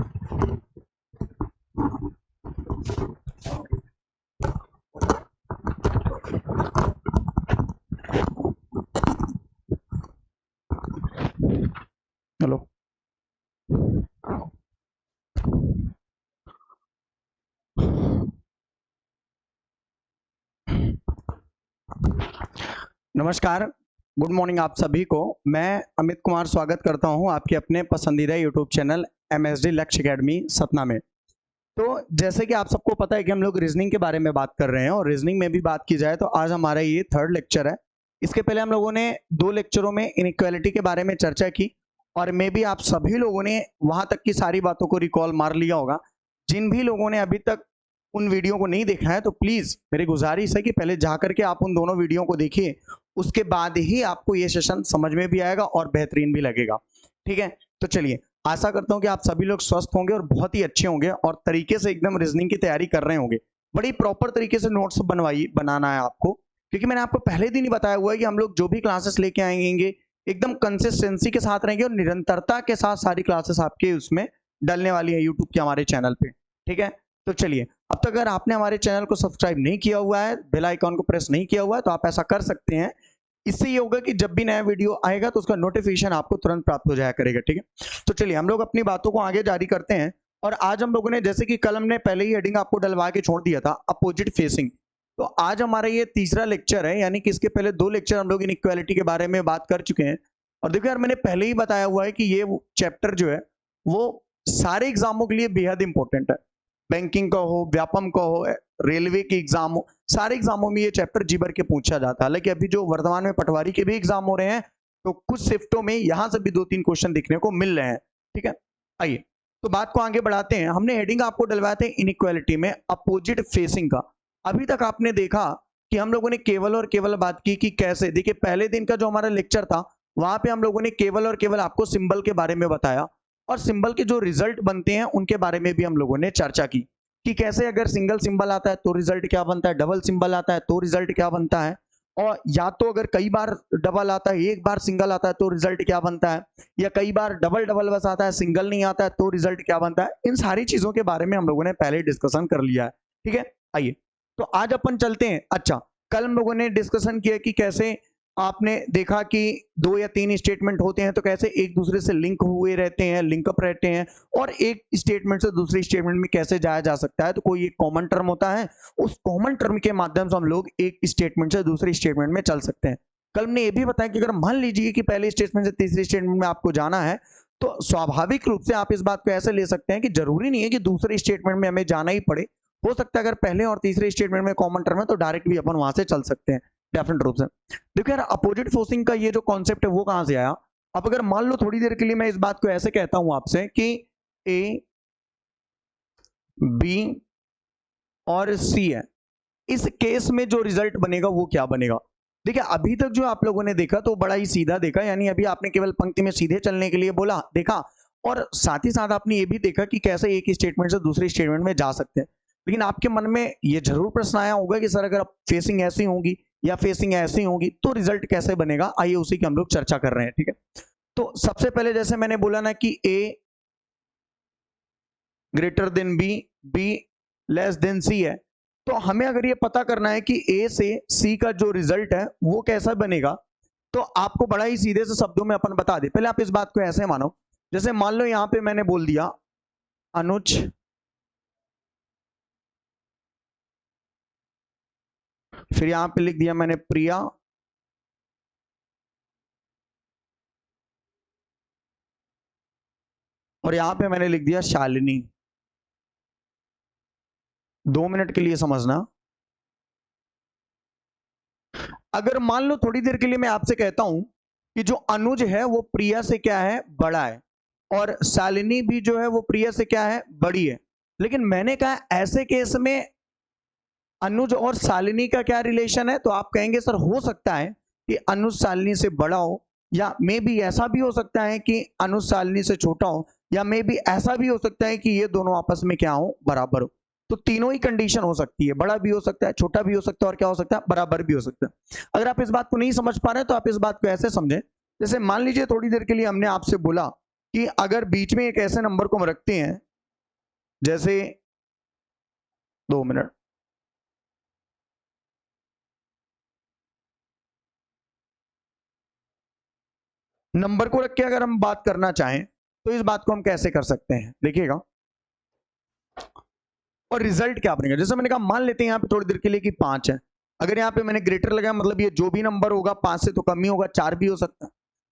Hello, नमस्कार, good morning आप सभी को। मैं अमित कुमार स्वागत करता हूं आपके अपने पसंदीदा यूट्यूब चैनल एमएसडी लक्ष्य एकेडमी सतना में। तो जैसे कि आप सबको पता है कि हम लोग रीजनिंग के बारे में बात कर रहे हैं और रीजनिंग में भी बात की जाए तो आज हमारा ये थर्ड लेक्चर है। इसके पहले हम लोगों ने 2 लेक्चरों में इनइक्वालिटी के बारे में चर्चा की और मे भी आप सभी लोगों ने वहां तक की सारी बातों को रिकॉल मार लिया होगा। जिन भी लोगों ने अभी तक उन वीडियो को नहीं देखा है तो प्लीज मेरी गुजारिश है कि पहले जाकर के आप उन दोनों वीडियो को देखिए, उसके बाद ही आपको ये सेशन समझ में भी आएगा और बेहतरीन भी लगेगा। ठीक है, तो चलिए, आशा करता हूं कि आप सभी लोग स्वस्थ होंगे और बहुत ही अच्छे होंगे और तरीके से एकदम रीजनिंग की तैयारी कर रहे होंगे। बड़ी प्रॉपर तरीके से नोट्स बनाना है आपको, क्योंकि मैंने आपको पहले दिन ही बताया हुआ है कि हम लोग जो भी क्लासेस लेके आएंगे एकदम कंसिस्टेंसी के साथ रहेंगे और निरंतरता के साथ सारी क्लासेस आपके उसमें डलने वाली है यूट्यूब के हमारे चैनल पे। ठीक है, तो चलिए, अब तक अगर आपने हमारे चैनल को सब्सक्राइब नहीं किया हुआ है, बेल आइकॉन को प्रेस नहीं किया हुआ है, तो आप ऐसा कर सकते हैं। इससे ये होगा कि जब भी नया वीडियो आएगा तो उसका नोटिफिकेशन आपको तुरंत प्राप्त हो जाया करेगा। ठीक है, तो चलिए हम लोग अपनी बातों को आगे जारी करते हैं। और आज हम लोगों ने, जैसे कि कल हमने पहले ही हेडिंग आपको डलवा के छोड़ दिया था, अपोजिट फेसिंग। तो आज हमारा ये तीसरा लेक्चर है, यानी कि इसके पहले 2 लेक्चर हम लोग इनइक्वालिटी के बारे में बात कर चुके हैं। और देखो यार, मैंने पहले ही बताया हुआ है कि ये चैप्टर जो है वो सारे एग्जामों के लिए बेहद इंपॉर्टेंट है। बैंकिंग का हो, व्यापम का हो, रेलवे की एग्जाम हो, सारे एग्जामों में ये चैप्टर जी भर के पूछा जाता है। हालांकि अभी जो वर्तमान में पटवारी के भी एग्जाम हो रहे हैं तो कुछ शिफ्टों में यहां से भी 2-3 क्वेश्चन दिखने को मिल रहे हैं। ठीक है, आइए तो बात को आगे बढ़ाते हैं। हमने हेडिंग आपको डलवाए थे इनइक्वालिटी में अपोजिट फेसिंग का। अभी तक आपने देखा कि हम लोगों ने केवल और केवल बात की कि कैसे, देखिए पहले दिन का जो हमारा लेक्चर था वहां पे हम लोगों ने केवल और केवल आपको सिंबल के बारे में बताया और सिंबल के जो रिजल्ट बनते हैं उनके बारे में भी हम लोगों ने चर्चा की कि कैसे अगर सिंगल सिंबल आता है तो रिजल्ट क्या बनता है, डबल सिंबल आता है तो रिजल्ट क्या बनता है, और या तो अगर कई बार डबल आता है, एक बार सिंगल आता है तो रिजल्ट क्या बनता है, या कई बार डबल डबल बस आता है, सिंगल नहीं आता है तो रिजल्ट क्या बनता है। इन सारी चीजों के बारे में हम लोगों ने पहले डिस्कशन कर लिया है। ठीक है, आइए तो आज अपन चलते हैं। अच्छा, कल हम लोगों ने डिस्कशन किया कि कैसे आपने देखा कि 2 या 3 स्टेटमेंट होते हैं तो कैसे एक दूसरे से लिंक हुए रहते हैं, लिंकअप रहते हैं, और एक स्टेटमेंट से दूसरे स्टेटमेंट में कैसे जाया जा सकता है। तो कोई एक कॉमन टर्म होता है, उस कॉमन टर्म के माध्यम से हम लोग एक स्टेटमेंट से दूसरे स्टेटमेंट में चल सकते हैं। कल हमने ये भी बताया कि अगर मान लीजिए कि पहले स्टेटमेंट से तीसरे स्टेटमेंट में आपको जाना है तो स्वाभाविक रूप से आप इस बात को ऐसे ले सकते हैं कि जरूरी नहीं है कि दूसरे स्टेटमेंट में हमें जाना ही पड़े। हो सकता है अगर पहले और तीसरे स्टेटमेंट में कॉमन टर्म है तो डायरेक्ट भी अपन वहां से चल सकते हैं डेफिनेट रूप से। देखो यार, अपोजिट फोर्सिंग का ये जो कॉन्सेप्ट है वो कहां से आया। अब अगर मान लो थोड़ी देर के लिए मैं इस बात को ऐसे कहता हूं आपसे कि ए, बी और सी है, इस केस में जो रिजल्ट बनेगा वो क्या बनेगा। देखिए अभी तक जो आप लोगों ने देखा तो बड़ा ही सीधा देखा, यानी अभी आपने केवल पंक्ति में सीधे चलने के लिए बोला देखा, और साथ ही साथ आपने ये भी देखा कि कैसे एक स्टेटमेंट से दूसरे स्टेटमेंट में जा सकते हैं। लेकिन आपके मन में ये जरूर प्रश्न आया होगा कि सर अगर फेसिंग ऐसी होगी या फेसिंग ऐसी होगी तो रिजल्ट कैसे बनेगा। आइए उसी की हम लोग चर्चा कर रहे हैं। ठीक है, तो सबसे पहले जैसे मैंने बोला ना कि A greater than B, B less than C है, तो हमें अगर ये पता करना है कि ए से सी का जो रिजल्ट है वो कैसा बनेगा, तो आपको बड़ा ही सीधे से शब्दों में अपन बता दे। पहले आप इस बात को ऐसे मानो, जैसे मान लो यहां पे मैंने बोल दिया अनुज, फिर यहां पे लिख दिया मैंने प्रिया, और यहां पे मैंने लिख दिया शालिनी। 2 मिनट के लिए समझना। अगर मान लो थोड़ी देर के लिए मैं आपसे कहता हूं कि जो अनुज है वो प्रिया से क्या है, बड़ा है, और शालिनी भी जो है वो प्रिया से क्या है, बड़ी है, लेकिन मैंने कहा ऐसे केस में अनुज और शालिनी का क्या रिलेशन है, तो आप कहेंगे सर हो सकता है कि अनुज शालिनी से बड़ा हो, या मे बी ऐसा भी हो सकता है कि अनुज शालिनी से छोटा हो, या मे बी ऐसा भी हो सकता है कि ये दोनों आपस में क्या हो, बराबर हो। तो तीनों ही कंडीशन हो सकती है, बड़ा भी हो सकता है, छोटा भी हो सकता है, और क्या हो सकता है, बराबर भी हो सकता है। अगर आप इस बात को नहीं समझ पा रहे तो आप इस बात को ऐसे समझें, जैसे मान लीजिए थोड़ी देर के लिए हमने आपसे बोला कि अगर बीच में एक ऐसे नंबर को हम रखते हैं जैसे 2 मिनट, नंबर को रख के अगर हम बात करना चाहें तो इस बात को हम कैसे कर सकते हैं, देखिएगा। और रिजल्ट क्या बनेगा, जैसे मैंने कहा मान लेते हैं यहाँ पे थोड़ी देर के लिए कि 5 है। अगर यहाँ पे मैंने ग्रेटर लगाया मतलब ये जो भी नंबर होगा 5 से तो कम ही होगा, 4 भी हो सकता है।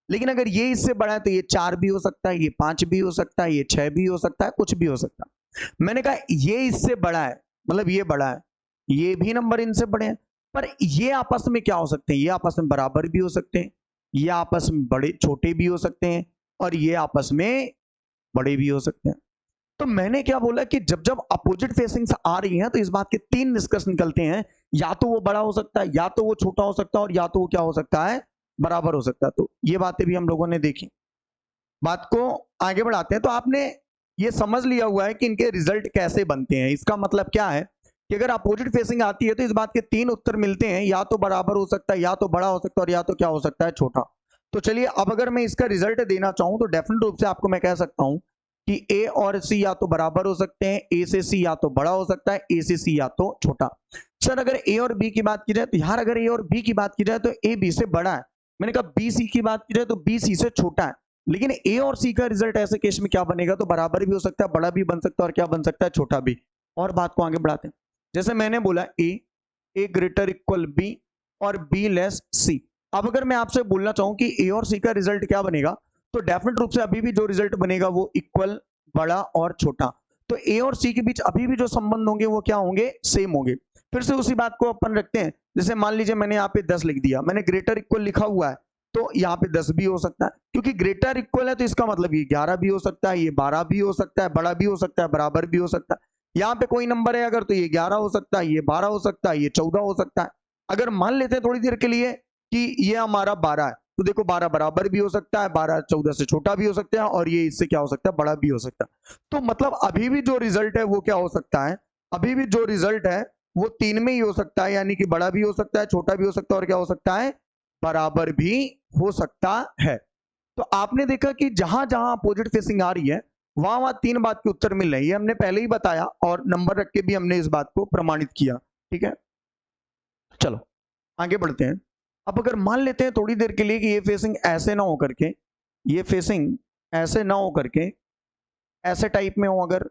लेकिन अगर ये इससे बड़ा है तो ये 4 भी हो सकता है, ये 5 भी हो सकता है, ये 6 भी हो सकता है, कुछ भी हो सकता है। मैंने कहा ये इससे बड़ा है मतलब ये बड़ा है, ये भी नंबर इनसे बड़े हैं, पर ये आपस में क्या हो सकते हैं, ये आपस में बराबर भी हो सकते हैं, ये आपस में बड़े छोटे भी हो सकते हैं, और ये आपस में बड़े भी हो सकते हैं। तो मैंने क्या बोला कि जब जब अपोजिट फेसिंग्स आ रही हैं तो इस बात के 3 निष्कर्ष निकलते हैं, या तो वो बड़ा हो सकता है, या तो वो छोटा हो सकता है, और या तो वो क्या हो सकता है, बराबर हो सकता है। तो ये बातें भी हम लोगों ने देखी। बात को आगे बढ़ाते हैं। तो आपने ये समझ लिया हुआ है कि इनके रिजल्ट कैसे बनते हैं। इसका मतलब क्या है कि अगर अपोजिट फेसिंग आती है तो इस बात के 3 उत्तर मिलते हैं, या तो बराबर हो सकता है, या तो बड़ा हो सकता है, और या तो क्या हो सकता है, छोटा। तो चलिए अब अगर मैं इसका रिजल्ट देना चाहूं तो डेफिनेट रूप से आपको मैं कह सकता हूं कि ए और सी या तो बराबर हो सकते हैं, ए से सी या तो बड़ा हो सकता है, ए से सी या तो छोटा। सर अगर ए और बी की बात की जाए तो यार अगर ए और बी की बात की जाए तो ए बी से बड़ा है। मैंने कहा बी सी की बात की जाए तो बी सी से छोटा है। लेकिन ए और सी का रिजल्ट ऐसे केस में क्या बनेगा, तो बराबर भी हो सकता है, बड़ा भी बन सकता है, और क्या बन सकता है, छोटा भी। और बात को आगे बढ़ाते हैं। जैसे मैंने बोला ए ग्रेटर इक्वल बी और बी लेस सी। अब अगर मैं आपसे बोलना चाहूं कि ए और सी का रिजल्ट क्या बनेगा, तो डेफिनेट रूप से अभी भी जो रिजल्ट बनेगा वो इक्वल, बड़ा और छोटा। तो ए और सी के बीच अभी भी जो संबंध होंगे वो क्या होंगे, सेम होंगे। फिर से उसी बात को अपन रखते हैं। जैसे मान लीजिए मैंने यहाँ पे 10 लिख दिया, मैंने ग्रेटर इक्वल लिखा हुआ है, तो यहाँ पे 10 भी हो सकता है, क्योंकि ग्रेटर इक्वल है तो इसका मतलब ये 11 भी हो सकता है, ये 12 भी हो सकता है, बड़ा भी हो सकता है, बराबर भी हो सकता है। यहाँ पे कोई नंबर है अगर तो ये 11 हो सकता है, ये 12 हो सकता है, ये 14 हो सकता है। अगर मान लेते हैं थोड़ी देर के लिए कि ये हमारा 12 है, तो देखो 12 बराबर भी हो सकता है, 12 14 से छोटा भी हो सकता है, और ये इससे क्या हो सकता है, बड़ा भी हो सकता है। तो मतलब अभी भी जो रिजल्ट है वो क्या हो सकता है, अभी भी जो रिजल्ट है वो 3 में ही हो सकता है, यानी कि बड़ा भी हो सकता है, छोटा भी हो सकता है, और क्या हो सकता है, बराबर भी हो सकता है। तो आपने देखा कि जहां जहां अपोजिट फेसिंग आ रही है वहां वहां 3 बात के उत्तर मिल रहे हैं। ये हमने पहले ही बताया और नंबर रख के भी हमने इस बात को प्रमाणित किया। ठीक है, चलो आगे बढ़ते हैं। अब अगर मान लेते हैं थोड़ी देर के लिए कि ये फेसिंग ऐसे ना हो करके, ये फेसिंग ऐसे ना हो करके ऐसे टाइप में हो, अगर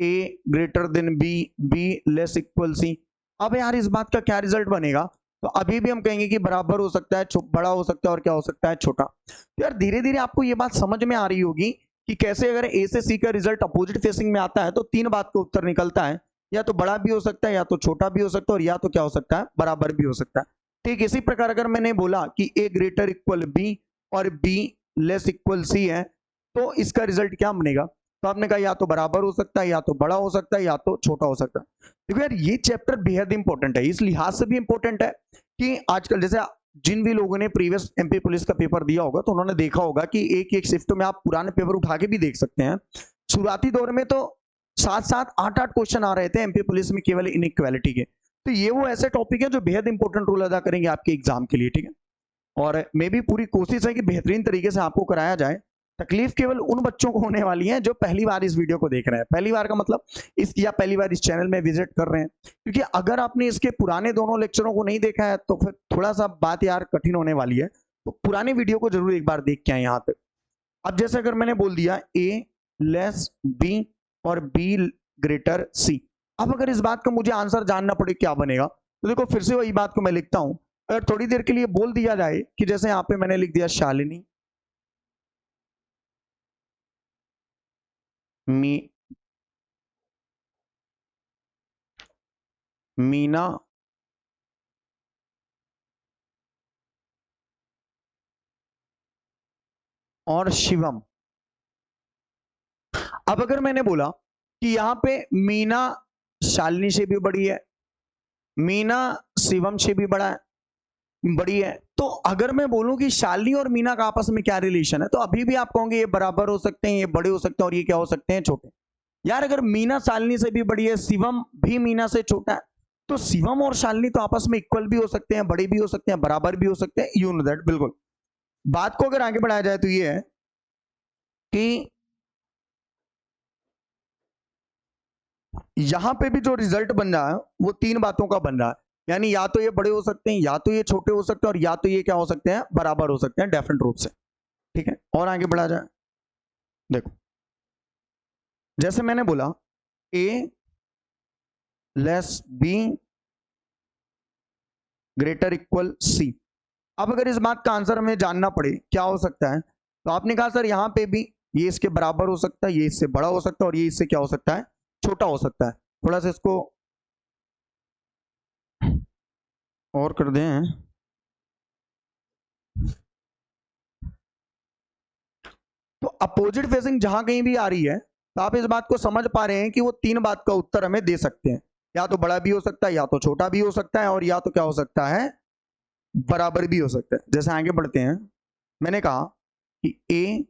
A greater than B, B less equal C. अब यार इस बात का क्या रिजल्ट बनेगा, तो अभी भी हम कहेंगे कि बराबर हो सकता है, बड़ा हो सकता है, और क्या हो सकता है, छोटा। तो यार धीरे धीरे आपको ये बात समझ में आ रही होगी कि कैसे अगर ए से सी का रिजल्ट अपोजिट फेसिंग में आता है तो 3 बात का उत्तर निकलता है, या तो बड़ा भी हो सकता है, या तो छोटा भी हो सकता है, और या तो क्या हो सकता है, बराबर भी हो सकता है। ठीक इसी प्रकार अगर मैंने बोला कि ए ग्रेटर इक्वल बी और बी लेस इक्वल सी है, तो इसका रिजल्ट क्या बनेगा, तो आपने कहा या तो बराबर हो सकता है, या तो बड़ा हो सकता है, या तो छोटा हो सकता है। देखो यार ये चैप्टर बेहद इंपॉर्टेंट है, इस लिहाज से भी इंपॉर्टेंट है कि आजकल जैसे जिन भी लोगों ने प्रीवियस एमपी पुलिस का पेपर दिया होगा तो उन्होंने देखा होगा कि एक एक शिफ्ट में आप पुराने पेपर उठा के भी देख सकते हैं। शुरुआती दौर में तो 7-7 8-8 क्वेश्चन आ रहे थे एमपी पुलिस में केवल इनइक्वालिटी के। तो ये वो ऐसे टॉपिक है जो बेहद इंपॉर्टेंट रोल अदा करेंगे आपके एग्जाम के लिए। ठीक है, और मे भी पूरी कोशिश है कि बेहतरीन तरीके से आपको कराया जाए। तकलीफ केवल उन बच्चों को होने वाली है जो पहली बार इस वीडियो को देख रहे हैं, पहली बार का मतलब इस या पहली बार इस चैनल में विजिट कर रहे हैं, क्योंकि अगर आपने इसके पुराने दोनों लेक्चरों को नहीं देखा है तो फिर थोड़ा सा बात यार कठिन होने वाली है। तो पुराने वीडियो को जरूर एक बार देख के आए यहाँ तक। अब जैसे अगर मैंने बोल दिया ए लेस बी और बी ग्रेटर सी, अब अगर इस बात का मुझे आंसर जानना पड़े क्या बनेगा, तो देखो फिर से वही बात को मैं लिखता हूं। अगर थोड़ी देर के लिए बोल दिया जाए कि जैसे यहाँ पे मैंने लिख दिया शालिनी, मी मीना और शिवम। अब अगर मैंने बोला कि यहाँ पे मीना शालिनी से भी बड़ी है, मीना शिवम से भी बड़ी है, तो अगर मैं बोलूं कि शालिनी और मीना का आपस में क्या रिलेशन है, तो अभी भी आप कहोगे ये बराबर हो सकते हैं, ये बड़े हो सकते हैं, और ये क्या हो सकते हैं, छोटे। यार अगर मीना शालिनी से भी बड़ी है, शिवम भी मीना से छोटा है, तो शिवम और शालिनी तो आपस में इक्वल भी हो सकते हैं, बड़े भी हो सकते हैं, बराबर भी हो सकते हैं, यू नो दैट। बिल्कुल। बात को अगर आगे बढ़ाया जाए तो ये है कि यहां पे भी जो रिजल्ट बन रहा है वो तीन बातों का बन रहा है, यानी या तो ये बड़े हो सकते हैं, या तो ये छोटे हो सकते हैं, और या तो ये क्या हो सकते हैं, बराबर हो सकते हैं डेफिनेट रूप से। ठीक है, और आगे बढ़ा जाए। देखो जैसे मैंने बोला a less b greater equal c। अब अगर इस बात का आंसर हमें जानना पड़े क्या हो सकता है, तो आपने कहा सर यहाँ पे भी ये इसके बराबर हो सकता है, ये इससे बड़ा हो सकता है, और ये इससे क्या हो सकता है, छोटा हो सकता है। थोड़ा सा इसको और कर दें। तो अपोजिट फेसिंग जहां कहीं भी आ रही है, तो आप इस बात को समझ पा रहे हैं कि वो तीन बात का उत्तर हमें दे सकते हैं, या तो बड़ा भी हो सकता है, या तो छोटा भी हो सकता है, और या तो क्या हो सकता है, बराबर भी हो सकता है। जैसे आगे बढ़ते हैं, मैंने कहा कि a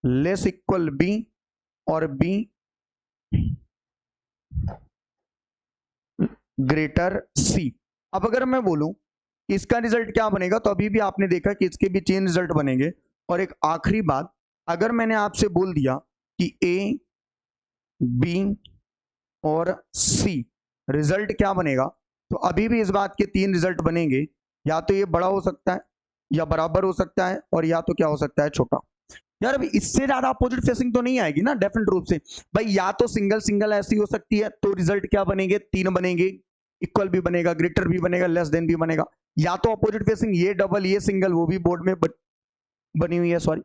लेस इक्वल b और b ग्रेटर c। अब अगर मैं बोलूं कि इसका रिजल्ट क्या बनेगा, तो अभी भी आपने देखा कि इसके भी तीन रिजल्ट बनेंगे। और एक आखिरी बात, अगर मैंने आपसे बोल दिया कि a b और c रिजल्ट क्या बनेगा, तो अभी भी इस बात के तीन रिजल्ट बनेंगे, या तो ये बड़ा हो सकता है, या बराबर हो सकता है, और या तो क्या हो सकता है, छोटा। यार अभी इससे ज्यादा अपोजिट फेसिंग तो नहीं आएगी ना डेफिनेट रूप से भाई। या तो सिंगल सिंगल ऐसी हो सकती है, तो रिजल्ट क्या बनेंगे, तीन बनेंगे, इक्वल भी बनेगा, ग्रेटर भी बनेगा, लेस देन भी बनेगा। या तो अपोजिट फेसिंग ये डबल ये सिंगल, वो भी बोर्ड में बनी हुई है, सॉरी,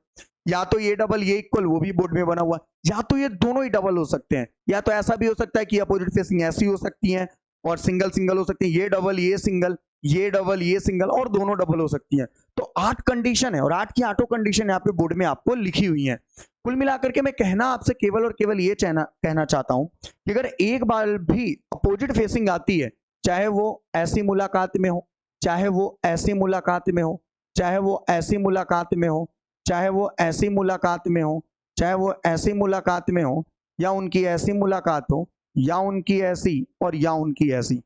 या तो ये डबल ये इक्वल, वो भी बोर्ड में बना हुआ, या तो ये दोनों ही डबल हो सकते हैं। या तो ऐसा भी हो सकता है कि अपोजिट फेसिंग ऐसी हो सकती है और सिंगल सिंगल हो सकती है, ये डबल ये सिंगल, ये डबल ये सिंगल, और दोनों डबल हो सकती है। तो 8 कंडीशन है, और 8 की 8 कंडीशन यहाँ पे बोर्ड में आपको लिखी हुई है। कुल मिलाकर के मैं कहना आपसे केवल और केवल ये कहना चाहता हूं कि अगर एक बार भी अपोजिट फेसिंग आती है, चाहे वो ऐसी मुलाकात में हो, चाहे वो ऐसी मुलाकात में हो, चाहे वो ऐसी मुलाकात में हो, चाहे वो ऐसी मुलाकात में हो, चाहे वो ऐसी मुलाकात में हो, या उनकी ऐसी मुलाकात हो, या उनकी ऐसी, और या उनकी ऐसी,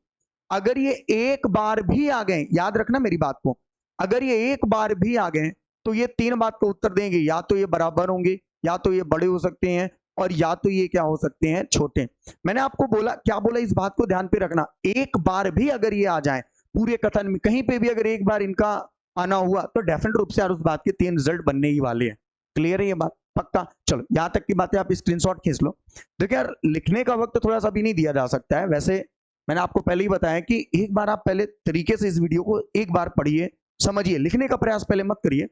अगर ये एक बार भी आ गए, याद रखना मेरी बात को, अगर ये एक बार भी आ गए, तो ये तीन बात का उत्तर देंगे, या तो ये बराबर होंगे, या तो ये बड़े हो सकते हैं, और या तो ये क्या हो सकते हैं, छोटे। मैंने आपको बोला, क्या बोला, इस बात को ध्यान पे रखना, एक बार भी अगर ये आ जाए पूरे कथन में, कहीं पे भी अगर एक बार इनका आना हुआ, तो डेफिनेट रूप से यार उस बात के तीन रिजल्ट बनने ही वाले हैं। क्लियर है ये बात, पक्का। चलो यहां तक की बातें आप स्क्रीनशॉट खींच लो। देखिए यार, लिखने का वक्त थोड़ा सा भी नहीं दिया जा सकता है, वैसे मैंने आपको पहले ही बताया कि एक बार आप पहले तरीके से इस वीडियो को एक बार पढ़िए, समझिए, लिखने का प्रयास पहले मत करिए।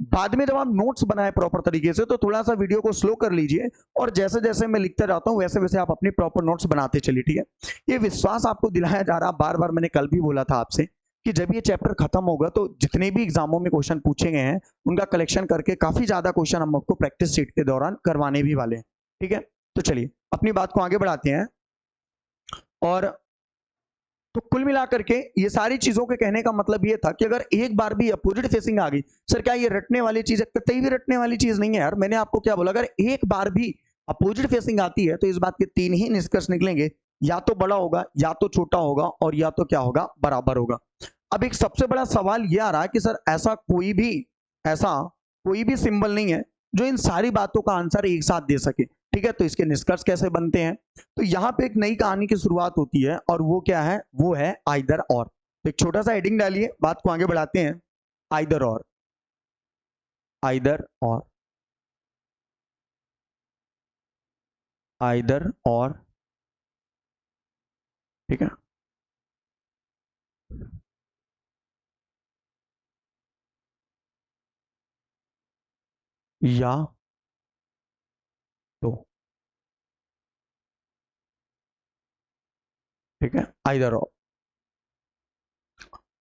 बाद में जब आप नोट्स बनाए प्रॉपर तरीके से, तो थोड़ा सा वीडियो को स्लो कर लीजिए, और जैसे जैसे मैं लिखता जाता हूं वैसे वैसे आप अपनी प्रॉपर नोट्स बनाते चलिए। ठीक है, ये विश्वास आपको दिलाया जा रहा, बार बार मैंने कल भी बोला था आपसे कि जब ये चैप्टर खत्म होगा, तो जितने भी एग्जामों में क्वेश्चन पूछे गए हैं उनका कलेक्शन करके काफी ज्यादा क्वेश्चन हम आपको प्रैक्टिस शीट के दौरान करवाने भी वाले हैं। ठीक है, तो चलिए अपनी बात को आगे बढ़ाते हैं। और तो कुल मिलाकर के ये सारी चीजों के कहने का मतलब ये था कि अगर एक बार भी अपोजिट फेसिंग आ गई, सर क्या ये रटने वाली चीज है, कतई भी रटने वाली चीज नहीं है यार। मैंने आपको क्या बोला, अगर एक बार भी अपोजिट फेसिंग आती है, तो इस बात के तीन ही निष्कर्ष निकलेंगे, या तो बड़ा होगा, या तो छोटा होगा, और या तो क्या होगा, बराबर होगा। अब एक सबसे बड़ा सवाल यह आ रहा है कि सर ऐसा कोई भी सिंबल नहीं है जो इन सारी बातों का आंसर एक साथ दे सके। ठीक है, तो इसके निष्कर्ष कैसे बनते हैं, तो यहां पे एक नई कहानी की शुरुआत होती है, और वो क्या है, वो है आइदर और। एक छोटा सा हेडिंग डालिए, बात को आगे बढ़ाते हैं। आइदर और, आइदर और, आइदर और। ठीक है, या तो। ठीक है, आइदर और,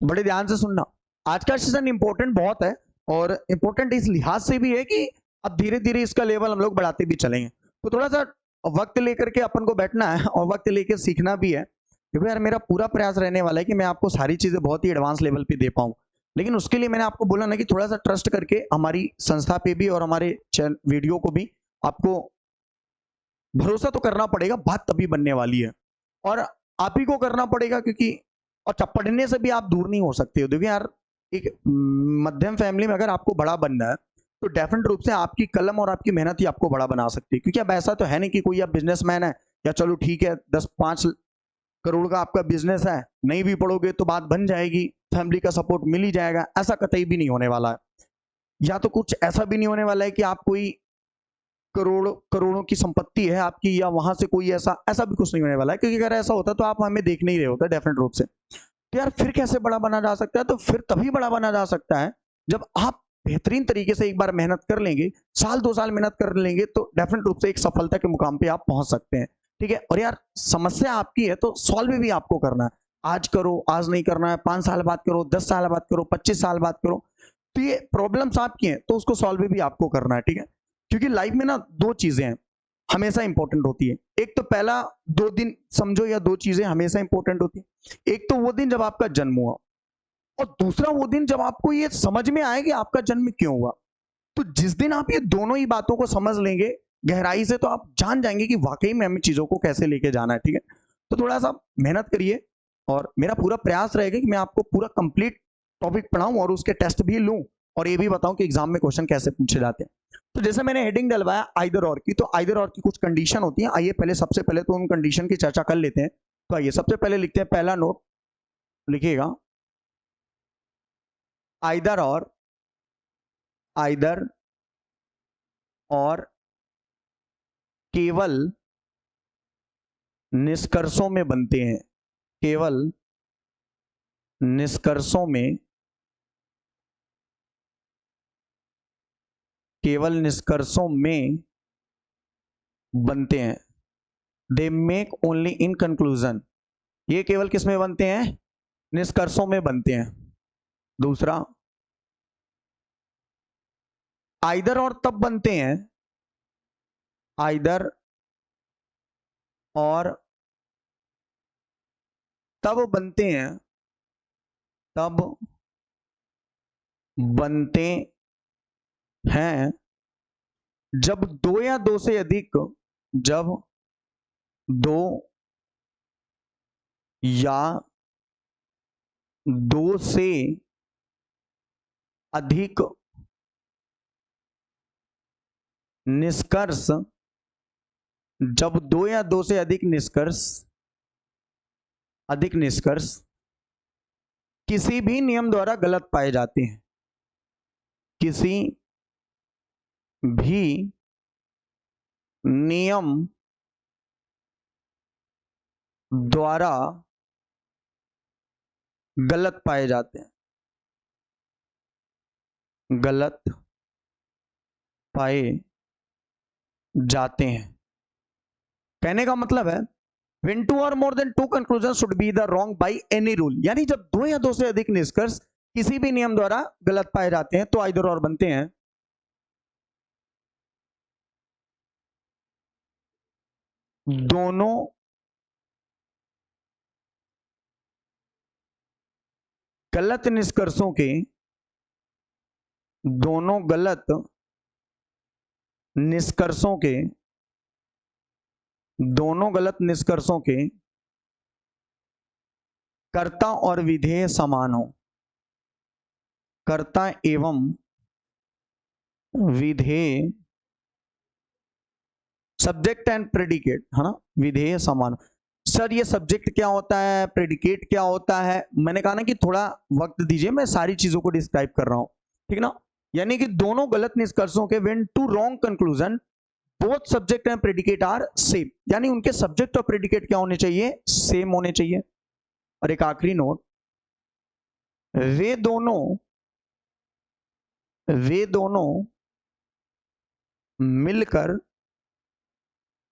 बड़े ध्यान से सुनना। आज का सेशन इंपॉर्टेंट बहुत है, और इंपॉर्टेंट इस लिहाज से भी है कि अब धीरे धीरे इसका लेवल हम लोग बढ़ाते भी चलेंगे। तो थोड़ा सा वक्त लेकर के अपन को बैठना है, और वक्त लेकर सीखना भी है, क्योंकि यार मेरा पूरा प्रयास रहने वाला है कि मैं आपको सारी चीजें बहुत ही एडवांस लेवल पे दे पाऊं। लेकिन उसके लिए मैंने आपको बोला ना कि थोड़ा सा ट्रस्ट करके हमारी संस्था पे भी और हमारे वीडियो को भी आपको भरोसा तो करना पड़ेगा, बात तभी बनने वाली है। और आप ही को करना पड़ेगा, क्योंकि और पढ़ने से भी आप दूर नहीं हो सकते हो। देखिए यार, एक मध्यम फैमिली में अगर आपको बड़ा बनना है, तो डेफिनेट रूप से आपकी कलम और आपकी मेहनत ही आपको बड़ा बना सकती है। क्योंकि अब ऐसा तो है नहीं कि कोई आप बिजनेसमैन है या चलो ठीक है 10-5 करोड़ का आपका बिजनेस है, नहीं भी पढ़ोगे तो बात बन जाएगी, फैमिली का सपोर्ट मिल ही जाएगा, ऐसा कतई भी नहीं होने वाला है। या तो कुछ ऐसा भी नहीं होने वाला है कि आप कोई करोड़ों की संपत्ति है आपकी या वहां से कोई ऐसा भी कुछ नहीं होने वाला है। क्योंकि अगर ऐसा होता तो आप हमें देख नहीं रहे होते डेफिनेट रूप से। तो यार फिर कैसे बड़ा बना जा सकता है? तो फिर तभी बड़ा बना जा सकता है जब आप बेहतरीन तरीके से एक बार मेहनत कर लेंगे, साल 2 साल मेहनत कर लेंगे, तो डेफिनेट रूप से एक सफलता के मुकाम पे आप पहुंच सकते हैं। ठीक है, और यार समस्या आपकी है तो सॉल्व भी आपको करना है। आज करो, आज नहीं करना है, 5 साल बाद करो, 10 साल बाद करो, 25 साल बाद करो। तो ये प्रॉब्लम्स आपकी हैं तो उसको सॉल्व भी आपको करना है। ठीक है, क्योंकि लाइफ में ना 2 चीजें हैं हमेशा इंपॉर्टेंट होती है। एक तो पहला 2 दिन समझो, या 2 चीजें हमेशा इंपॉर्टेंट होती है। एक तो वो दिन जब आपका जन्म हुआ, और दूसरा वो दिन जब आपको ये समझ में आए कि आपका जन्म क्यों हुआ। तो जिस दिन आप ये दोनों ही बातों को समझ लेंगे गहराई से, तो आप जान जाएंगे कि वाकई में हमें चीजों को कैसे लेके जाना है। ठीक है, तो थोड़ा सा मेहनत करिए, और मेरा पूरा प्रयास रहेगा कि मैं आपको पूरा कंप्लीट टॉपिक पढ़ाऊं और उसके टेस्ट भी लूं, और ये भी बताऊं कि एग्जाम में क्वेश्चन कैसे पूछे जाते हैं। तो जैसे मैंने हेडिंग डलवाया आइदर और की, तो आइदर और की कुछ कंडीशन होती है। आइए पहले सबसे पहले तो उन कंडीशन की चर्चा कर लेते हैं। तो आइए सबसे पहले लिखते हैं, पहला नोट लिखिएगा, आइदर और केवल निष्कर्षों में बनते हैं। केवल निष्कर्षों में, केवल निष्कर्षों में बनते हैं। They make only in conclusion. ये केवल किस में बनते हैं? निष्कर्षों में बनते हैं। दूसरा, आइदर और तब बनते हैं, आइदर और तब बनते हैं, तब बनते हैं जब 2 या 2 से अधिक, जब 2 या 2 से अधिक निष्कर्ष, जब 2 या 2 से अधिक निष्कर्ष किसी भी नियम द्वारा गलत पाए जाते हैं, किसी भी नियम द्वारा गलत पाए जाते हैं, गलत पाए जाते हैं। कहने का मतलब है when 2 or more than 2 conclusions should be the wrong by any rule, यानी जब 2 या 2 से अधिक निष्कर्ष किसी भी नियम द्वारा गलत पाए जाते हैं तो आइदर और बनते हैं। दोनों गलत निष्कर्षों के, दोनों गलत निष्कर्षों के, दोनों गलत निष्कर्षों के कर्ता और विधेय समान हो। कर्ता एवं विधेय, सब्जेक्ट एंड प्रेडिकेट, है ना, विधेय समान। सर ये सब्जेक्ट क्या होता है, प्रेडिकेट क्या होता है? मैंने कहा ना कि थोड़ा वक्त दीजिए, मैं सारी चीजों को डिस्क्राइब कर रहा हूं, ठीक ना। यानी कि दोनों गलत निष्कर्षों के when two wrong conclusion both subject and predicate are same, यानी उनके सब्जेक्ट और प्रेडिकेट क्या होने चाहिए? सेम होने चाहिए। और एक आखिरी नोट, वे दोनों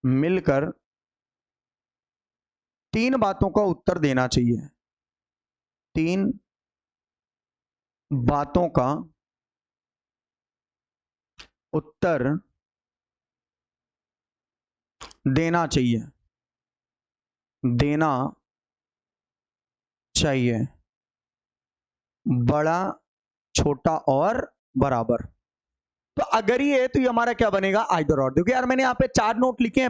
मिलकर 3 बातों का उत्तर देना चाहिए। 3 बातों का उत्तर देना चाहिए, देना चाहिए, बड़ा, छोटा और बराबर। तो अगर ये है तो ये हमारा क्या बनेगा? आइदर और। देखिए यार मैंने यहाँ पे 4 नोट लिखे हैं।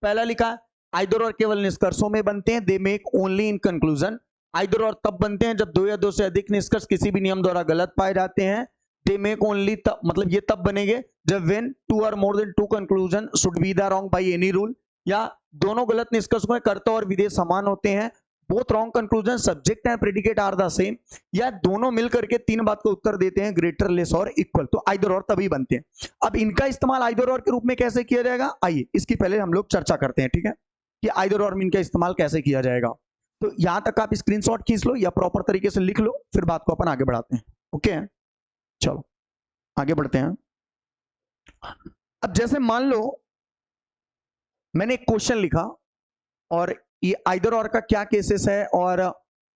पहला लिखा आइदर और केवल निष्कर्षों में बनते हैं, they make only in conclusion. Either और तब बनते हैं जब 2 या 2 से अधिक निष्कर्ष किसी भी नियम द्वारा गलत पाए जाते हैं। दे मेक ओनली तब, मतलब ये तब बनेंगे जब when two are more than two conclusion should be the wrong by any rule, या दोनों गलत निष्कर्ष में कर्ता और विधेय समान होते हैं, both wrong conclusion subject and predicate are the same, या दोनों मिलकर के तीन बात को उत्तर देते हैं ग्रेटर लेस और इक्वल, तो आइदर और तभी बनते हैं। अब इनका इस्तेमाल आइदर और के रूप में कैसे किया जाएगा, आइए इसकी पहले हम लोग चर्चा करते हैं, ठीक है, कि आइदर और में इनका इस्तेमाल कैसे किया जाएगा। तो यहां तक आप स्क्रीनशॉट खींच लो या प्रॉपर तरीके से लिख लो, फिर बात को अपन आगे बढ़ाते हैं। ओके, चलो आगे बढ़ते हैं। अब जैसे मान लो मैंने एक क्वेश्चन लिखा और ये आइदर और का क्या केसेस है और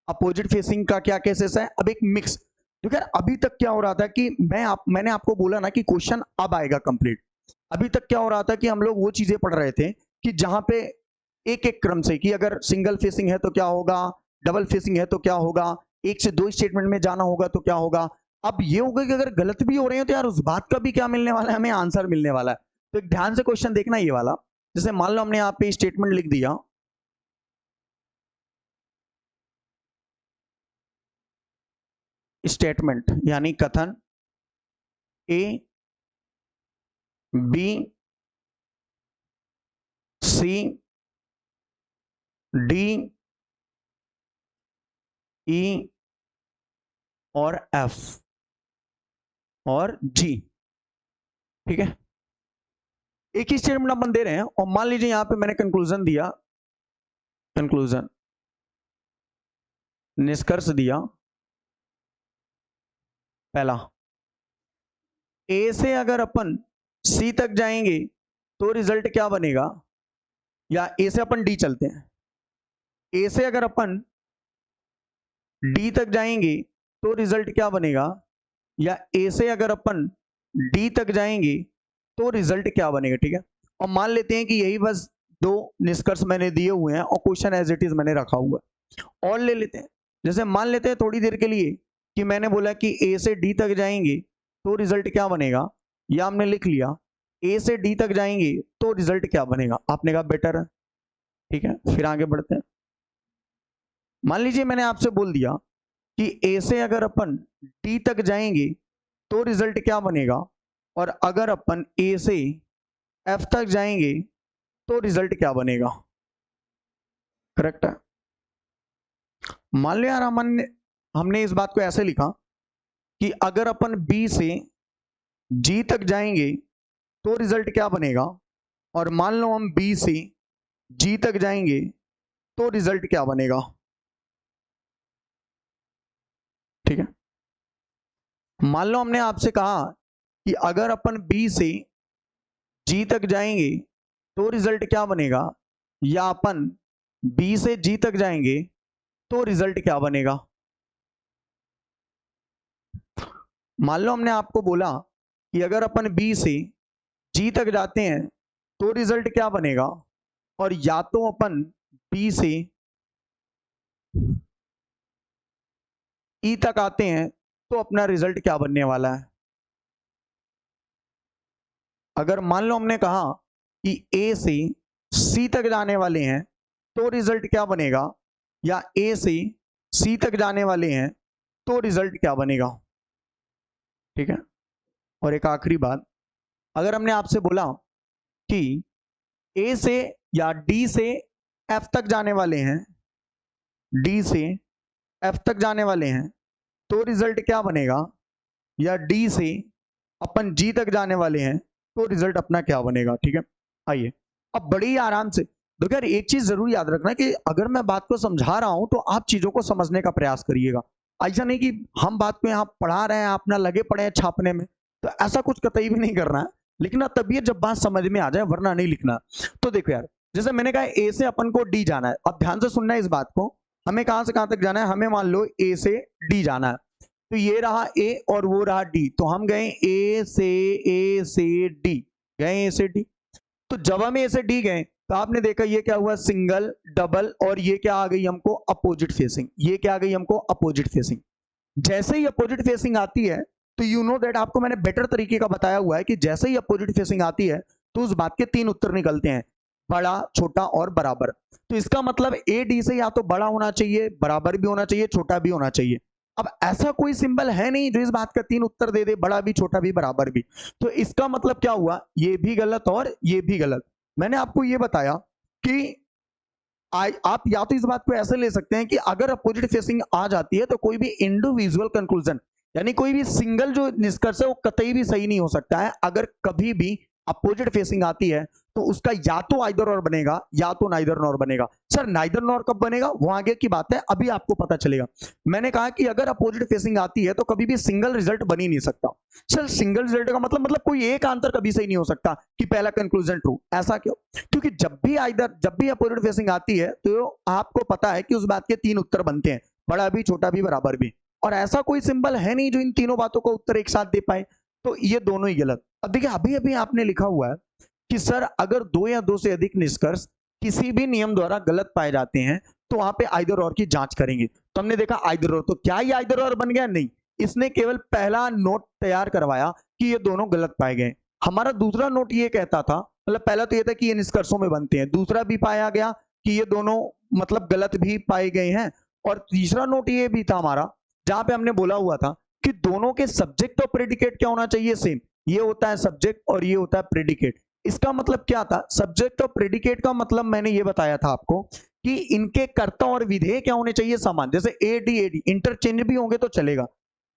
अपोजिट फेसिंग का क्या केसेस है। अब एक मिक्स, तो यार अभी तक क्या हो रहा था कि मैंने आपको बोला ना कि क्वेश्चन अब आएगा कंप्लीट। अभी तक क्या हो रहा था कि हम लोग वो चीजें पढ़ रहे थे कि जहां पे एक एक क्रम से कि अगर सिंगल फेसिंग है तो क्या होगा, डबल फेसिंग है तो क्या होगा, एक से दो स्टेटमेंट में जाना होगा तो क्या होगा। अब ये होगा कि अगर गलत भी हो रहे हैं तो यार उस बात का भी क्या मिलने वाला है, हमें आंसर मिलने वाला है। तो एक ध्यान से क्वेश्चन देखना ये वाला, जैसे मान लो हमने यहाँ पे स्टेटमेंट लिख दिया, स्टेटमेंट यानी कथन A B C D E और एफ और जी, ठीक है, एक ही स्टेटमेंट अपन दे रहे हैं। और मान लीजिए यहां पे मैंने कंक्लूजन दिया, कंक्लूजन निष्कर्ष दिया पहला, ए से अगर अपन सी तक जाएंगे तो रिजल्ट क्या बनेगा, या ए से अपन डी चलते हैं, ए से अगर अपन डी तक जाएंगे तो रिजल्ट क्या बनेगा, या ए से अगर अपन डी तक जाएंगे तो रिजल्ट क्या बनेगा, ठीक है। और मान लेते हैं कि यही बस दो निष्कर्ष मैंने दिए हुए हैं और क्वेश्चन एज इट इज मैंने रखा हुआ है। और ले लेते हैं, जैसे मान लेते हैं थोड़ी देर के लिए कि मैंने बोला कि ए से डी तक जाएंगे तो रिजल्ट क्या बनेगा, या हमने लिख लिया ए से डी तक जाएंगे तो रिजल्ट क्या बनेगा, आपने कहा बेटर है, ठीक है। फिर आगे बढ़ते हैं, मान लीजिए मैंने आपसे बोल दिया कि ए से अगर अपन डी तक जाएंगे तो रिजल्ट क्या बनेगा, और अगर अपन ए से एफ तक जाएंगे तो रिजल्ट क्या बनेगा, करेक्ट है। मान लो यार हमने इस बात को ऐसे लिखा कि अगर अपन बी से जी तक जाएंगे तो रिजल्ट क्या बनेगा, और मान लो हम बी से जी तक जाएंगे तो रिजल्ट क्या बनेगा, ठीक है। मान लो हमने आपसे कहा कि अगर अपन बी से जी तक जाएंगे तो रिजल्ट क्या बनेगा, या अपन बी से जी तक जाएंगे तो रिजल्ट क्या बनेगा। मान लो हमने आपको बोला कि अगर अपन बी से जी तक जाते हैं तो रिजल्ट क्या बनेगा, और या तो अपन बी से ई तक आते हैं तो अपना रिजल्ट क्या बनने वाला है। अगर मान लो हमने कहा कि ए से सी तक जाने वाले हैं तो रिजल्ट क्या बनेगा, या ए से सी तक जाने वाले हैं तो रिजल्ट क्या बनेगा, ठीक है। और एक आखिरी बात, अगर हमने आपसे बोला कि ए से या डी से एफ तक जाने वाले हैं, डी से एफ तक जाने वाले हैं तो रिजल्ट क्या बनेगा, या डी से अपन जी तक जाने वाले हैं तो रिजल्ट अपना क्या बनेगा, ठीक है। आइए अब बड़ी ही आराम से देखो यार, एक चीज जरूर याद रखना कि अगर मैं बात को समझा रहा हूं तो आप चीजों को समझने का प्रयास करिएगा। ऐसा नहीं कि हम बात को यहाँ पढ़ा रहे हैं अपना लगे पड़े हैं छापने में, तो ऐसा कुछ कतई भी नहीं करना है। लिखना तभी है जब बात समझ में आ जाए, वरना नहीं लिखना। तो देखो यार, जैसे मैंने कहा ए से अपन को डी जाना है, अब ध्यान से सुनना है इस बात को, हमें कहां से कहां तक जाना है, हमें मान लो ए से डी जाना है, तो ये रहा ए और वो रहा डी, तो हम गए ए से डी, गए ए से डी। तो जब हम ए से डी गए तो आपने देखा ये क्या हुआ, सिंगल डबल, और ये क्या आ गई हमको अपोजिट फेसिंग, ये क्या आ गई हमको अपोजिट फेसिंग। जैसे ही अपोजिट फेसिंग आती है तो यू नो दैट, आपको मैंने बेटर तरीके का बताया हुआ है कि जैसे ही अपोजिट फेसिंग आती है तो उस बात के तीन उत्तर निकलते हैं, बड़ा, छोटा और बराबर। तो इसका मतलब ए डी से या तो बड़ा होना चाहिए, बराबर भी होना चाहिए, छोटा भी होना चाहिए। अब ऐसा कोई सिंबल है नहीं जो इस बात का 3 उत्तर दे दे, बड़ा भी, छोटा भी, बराबर भी। तो इसका मतलब क्या हुआ, ये भी गलत और ये भी गलत। मैंने आपको ये बताया कि आप या तो इस बात को ऐसे ले सकते हैं कि अगर अपोजिट फेसिंग आ जाती है तो कोई भी इंडिविजुअल कंक्लूजन, यानी कोई भी सिंगल जो निष्कर्ष है वो कतई भी सही नहीं हो सकता है। अगर कभी भी अपोजिट फेसिंग आती है तो उसका या तो आइदर और बनेगा या तो नाइदर नॉर बनेगा। सर नाइदर नॉर कब बनेगा वो आगे की बात है, अभी आपको पता चलेगा। मैंने कहा कि अगर अपोजिट फेसिंग आती है तो कभी भी सिंगल रिजल्ट बन ही नहीं सकता। सर सिंगल रिजल्ट का मतलब कोई एक आंसर कभी सही नहीं हो सकता कि पहला कंक्लूजन ट्रू, ऐसा क्यों? क्योंकि जब भी अपोजिट फेसिंग आती है तो आपको पता है कि उस बात के 3 उत्तर बनते हैं, बड़ा भी, छोटा भी, बराबर भी। और ऐसा कोई सिंबल है नहीं जो इन तीनों बातों का उत्तर एक साथ दे पाए। तो ये दोनों ही गलत। अब देखिए अभी अभी आपने लिखा हुआ है कि सर अगर 2 या 2 से अधिक निष्कर्ष किसी भी नियम द्वारा गलत पाए जाते हैं तो वहां पे आइदर और की जांच करेंगे। तो हमने देखा आइदर और, तो क्या ये आइदर और बन गया? नहीं, इसने केवल पहला नोट तैयार करवाया कि ये दोनों गलत पाए गए। हमारा दूसरा नोट ये कहता था, मतलब पहला तो ये था कि ये निष्कर्षों में बनते हैं, दूसरा भी पाया गया कि ये दोनों मतलब गलत भी पाए गए हैं, और तीसरा नोट ये भी था हमारा जहां पे हमने बोला हुआ था कि दोनों के सब्जेक्ट और प्रेडिकेट क्या होना चाहिए? सेम। ये होता है सब्जेक्ट और ये होता है प्रेडिकेट। इसका मतलब क्या था? सब्जेक्ट और प्रेडिकेट का मतलब मैंने ये बताया था आपको कि इनके कर्ता और विधेय क्या होने चाहिए? समान। जैसे एडी एडी इंटरचेंज भी होंगे तो चलेगा,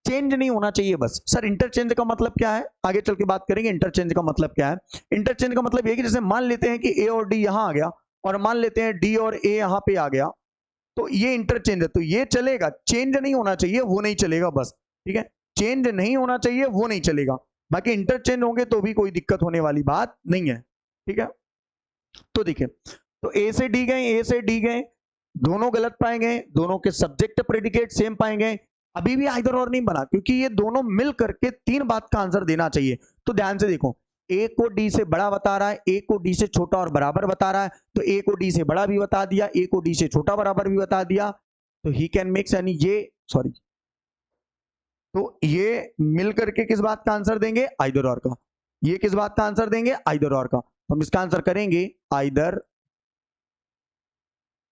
चेंज नहीं होना चाहिए बस। सर इंटरचेंज का मतलब क्या है? आगे चल के बात करेंगे इंटरचेंज का मतलब क्या है। इंटरचेंज का मतलब ये कि जैसे मान लेते हैं कि ए और डी यहां आ गया और मान लेते हैं डी और ए यहां पे आ गया, तो ये इंटरचेंज है, तो ये चलेगा। चेंज नहीं होना चाहिए वो नहीं चलेगा बस, ठीक है। चेंज नहीं होना चाहिए वो नहीं चलेगा, बाकी इंटरचेंज होंगे तो भी कोई दिक्कत होने वाली बात नहीं है, ठीक है। तो देखिए, तो ए से डी गए, ए से डी गए, दोनों गलत पाए गए, दोनों के सब्जेक्ट प्रेडिकेट सेम पाए गए। अभी भी आइदर और नहीं बना क्योंकि ये दोनों मिल करके 3 बात का आंसर देना चाहिए। तो ध्यान से देखो, ए को डी से बड़ा बता रहा है, ए को डी से छोटा और बराबर बता रहा है, तो ए को डी से बड़ा भी बता दिया, ए को डी से छोटा बराबर भी बता दिया, तो ही कैन मेक्स, यानी ये सॉरी, तो ये मिल करके किस बात का आंसर देंगे? आइदर और का। ये किस बात का आंसर देंगे? आइदर और का। तो हम इसका आंसर करेंगे आइदर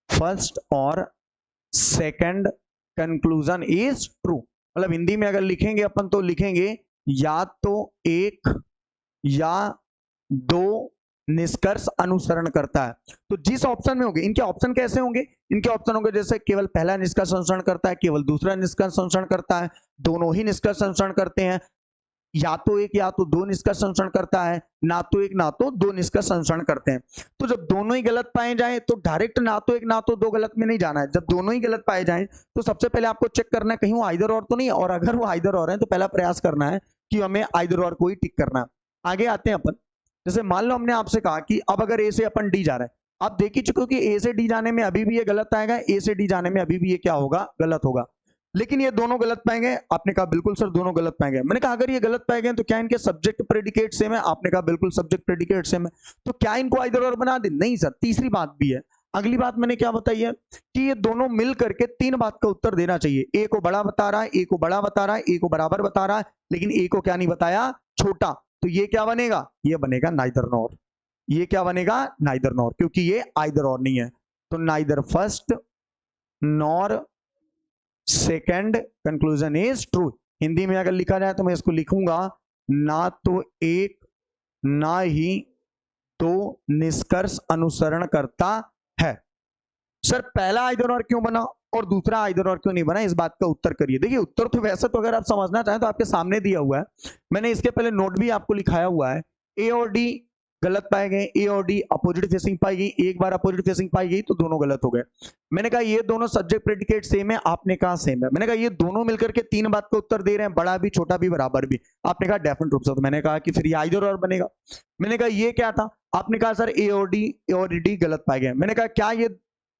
फर्स्ट और सेकंड कंक्लूजन इज ट्रू। मतलब हिंदी में अगर लिखेंगे अपन तो लिखेंगे या तो एक या दो निष्कर्ष अनुसरण करता है। तो जिस ऑप्शन में होंगे, इनके ऑप्शन कैसे होंगे? इनके ऑप्शन होंगे जैसे केवल पहला निष्कर्ष अनुसरण करता है, केवल दूसरा निष्कर्ष अनुसरण करता है, दोनों ही निष्कर्ष अनुसरण करते हैं, या तो एक या तो दो निष्कर्ष अनुसरण करता है, ना तो एक ना तो दो निष्कर्ष अनुसरण करते हैं। तो जब दोनों ही गलत पाए जाएं तो डायरेक्ट ना तो एक ना तो दो गलत में नहीं जाना है। जब दोनों ही गलत पाए जाएं तो सबसे पहले आपको चेक करना है कहीं वो आइदर और तो नहीं, और अगर वो आइदर और है तो पहला प्रयास करना है कि हमें आइदर और को ही टिक करना है। आगे आते हैं अपन, जैसे मान लो हमने आपसे कहा कि अब अगर ए से अपन डी जा रहे हैं, आप देख ही चुके हो कि ए से डी जाने में अभी भी ये गलत आएगा, ए से डी जाने में अभी भी ये क्या होगा? गलत होगा। लेकिन ये दोनों गलत पाएंगे? आपने कहा बिल्कुल सर दोनों गलत पाएंगे। मैंने कहा अगर ये गलत पाए गए तो क्या इनके सब्जेक्ट प्रेडिकेट सेम है? आपने कहा बिल्कुल सब्जेक्ट प्रेडिकेट सेम है। तो क्या इनको आइदर और बना दे? नहीं सर। तीसरी बात भी है, अगली बात मैंने क्या बताई है कि ये दोनों मिल करके 3 बात का उत्तर देना चाहिए। ए को बड़ा बता रहा है, ए को बड़ा बता रहा है, ए को बराबर बता रहा है, लेकिन ए को क्या नहीं बताया? छोटा। तो ये क्या बनेगा? ये बनेगा नाइदर नॉर। ये क्या बनेगा? नाइदर नॉर, क्योंकि ये आइदर और नहीं है। तो neither first nor second conclusion is true. Hindi में अगर लिखा जाए तो मैं इसको लिखूंगा ना तो एक ना ही दो निष्कर्ष अनुसरण करता है। सर पहला आइदर और क्यों बना और दूसरा आइदर और क्यों नहीं बना? इस बात का उत्तर करिए। देखिए उत्तर तो वैसे तो अगर आप समझना चाहें तो आपके सामने दिया हुआ है, मैंने इसके पहले नोट भी आपको लिखाया हुआ है। ए और डी गलत पाए गए, ए और डी अपोजिट फेसिंग पाई गई, एक बार अपोजिट फेसिंग पाई गई तो दोनों गलत हो गए। मैंने कहा ये दोनों सब्जेक्ट प्रेडिकेट सेम है, आपने कहा सेम है। मैंने कहा ये दोनों मिलकर के 3 बात का उत्तर दे रहे हैं, बड़ा भी, छोटा भी, बराबर भी, आपने कहा डेफिनेट रूप से। तो मैंने कहा कि फिर ये आइदर और बनेगा। मैंने कहा ये क्या था? आपने कहा सर ए और डी गलत पाए गए। मैंने कहा क्या ये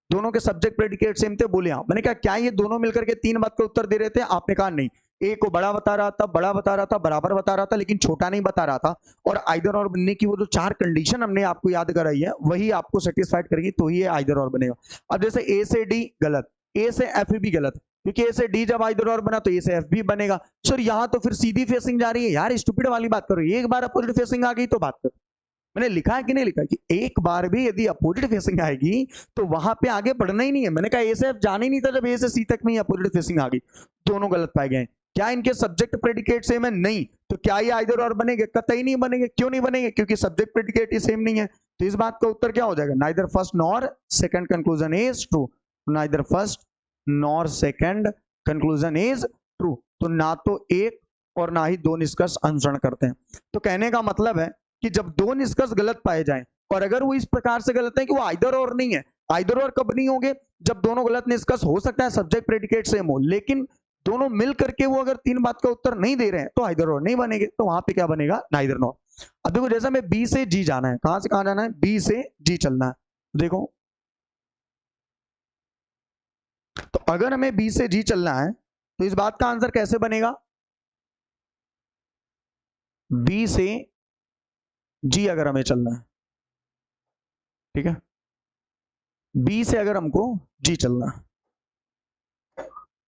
दोनों के सब्जेक्ट प्रेडिकेट सेम थे? बोले हाँ। मैंने कहा क्या ये दोनों मिलकर के 3 बात का उत्तर दे रहे थे? आपने कहा नहीं। ए को बड़ा बता रहा था, बड़ा बता रहा था, बराबर बता रहा था, लेकिन छोटा नहीं बता रहा था। और आइदर और बनने की वो जो 4 कंडीशन हमने आपको याद कराई है वही आपको सेटिस्फाइड करेगी, तो ही आइदर और बनेगा। अब जैसे ए से डी गलत, ए से एफ भी गलत, क्योंकि ए से डी जब आइदर और बना तो ए से एफ भी बनेगा। सर यहाँ तो फिर सीधी फेसिंग जा रही है यार, स्टूपिड वाली बात करो। एक बार अपोजिट फेसिंग आ गई तो बात करो, मैंने लिखा है कि नहीं लिखा कि एक बार भी यदि अपोजिट फेसिंग आएगी तो वहां पे आगे बढ़ना ही नहीं है। मैंने कहा ए से एफ जाना ही नहीं था जब ए से सी तक में अपोजिट फेसिंग आ गई। दोनों गलत पाए गए। क्या इनके सब्जेक्ट प्रेडिकेट सेम है? नहीं। तो क्या ये आइदर और बनेंगे? कतई नहीं बनेंगे। क्यों नहीं बनेंगे? क्योंकि सब्जेक्ट प्रेडिकेट ही सेम नहीं है। तो इस बात का उत्तर क्या हो जाएगा? Neither first nor second conclusion is true. Neither first nor second conclusion is true. तो ना तो एक और ना ही दो निष्कर्ष अनुसरण करते हैं। तो कहने का मतलब है कि जब दो निष्कर्ष गलत पाए जाएं और अगर वो इस प्रकार से गलत है कि वो आइदर और नहीं है, आइदर और कब नहीं होंगे? जब दोनों गलत निष्कर्ष हो सकता है सब्जेक्ट प्रेडिकेट सेम हो, लेकिन दोनों मिल करके वो अगर तीन बात का उत्तर नहीं दे रहे हैं तो आइदर और नहीं बनेंगे। तो वहां पे क्या बनेगा? Neither nor. अब देखो जैसा हमें बी से जी जाना है, कहां से कहां जाना है? बी से जी चलना है। देखो तो अगर हमें बी से जी चलना है तो इस बात का आंसर कैसे बनेगा? बी से जी अगर हमें चलना है, ठीक है, बी से अगर हमको जी चलना है,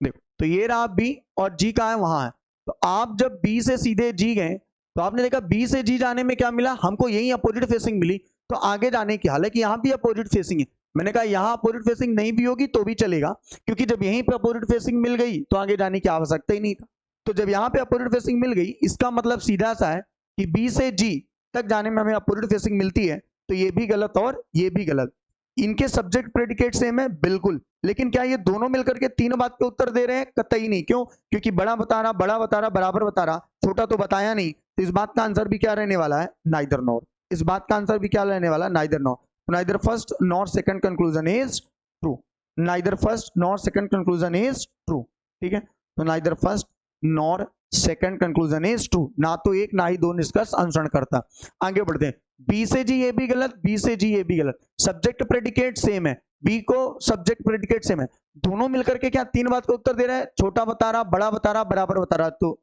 देखो तो ये रहा बी और जी कहां है? वहां है। तो आप जब बी से सीधे जी गए तो आपने देखा बी से जी जाने में क्या मिला? हमको यही अपोजिट फेसिंग मिली। तो आगे जाने की, हालांकि यहां भी अपोजिट फेसिंग है, मैंने कहा यहां अपोजिट फेसिंग नहीं भी होगी तो भी चलेगा, क्योंकि जब यहीं पे अपोजिट फेसिंग मिल गई तो आगे जाने की आवश्यकता ही नहीं था। तो जब यहां पे अपोजिट फेसिंग मिल गई, इसका मतलब सीधा सा है कि बी से जी तक जाने में हमें अपोजिट फेसिंग मिलती है। तो ये भी गलत और ये भी गलत। इनके सब्जेक्ट प्रेडिकेट सेम है, बिल्कुल, लेकिन क्या ये दोनों मिलकर के तीन बात के उत्तर दे रहे हैं? कतई नहीं। क्यों? क्योंकि बड़ा बता रहा, बड़ा बता रहा, बराबर बता रहा, छोटा तो बताया नहीं। तो इस बात का आंसर भी क्या रहने वाला है? Neither nor. इस बात का आंसर भी क्या रहने वाला है? Neither nor. Neither first nor second conclusion is true. Neither first nor second conclusion is true. ठीक है, तो neither first nor second conclusion is true. ना तो एक ना ही दो निष्कर्ष अनुसरण करता। आगे बढ़ते हैं। बी से जी ये भी गलत, बी से जी ये भी गलत। सब्जेक्ट प्रेडिकेट सेम है, बी को सब्जेक्ट प्रेडिकेट सेम है, दोनों मिलकर के क्या तीन बात का उत्तर दे रहा है? छोटा बता रहा, बड़ा बता रहा, बराबर बता रहा। तो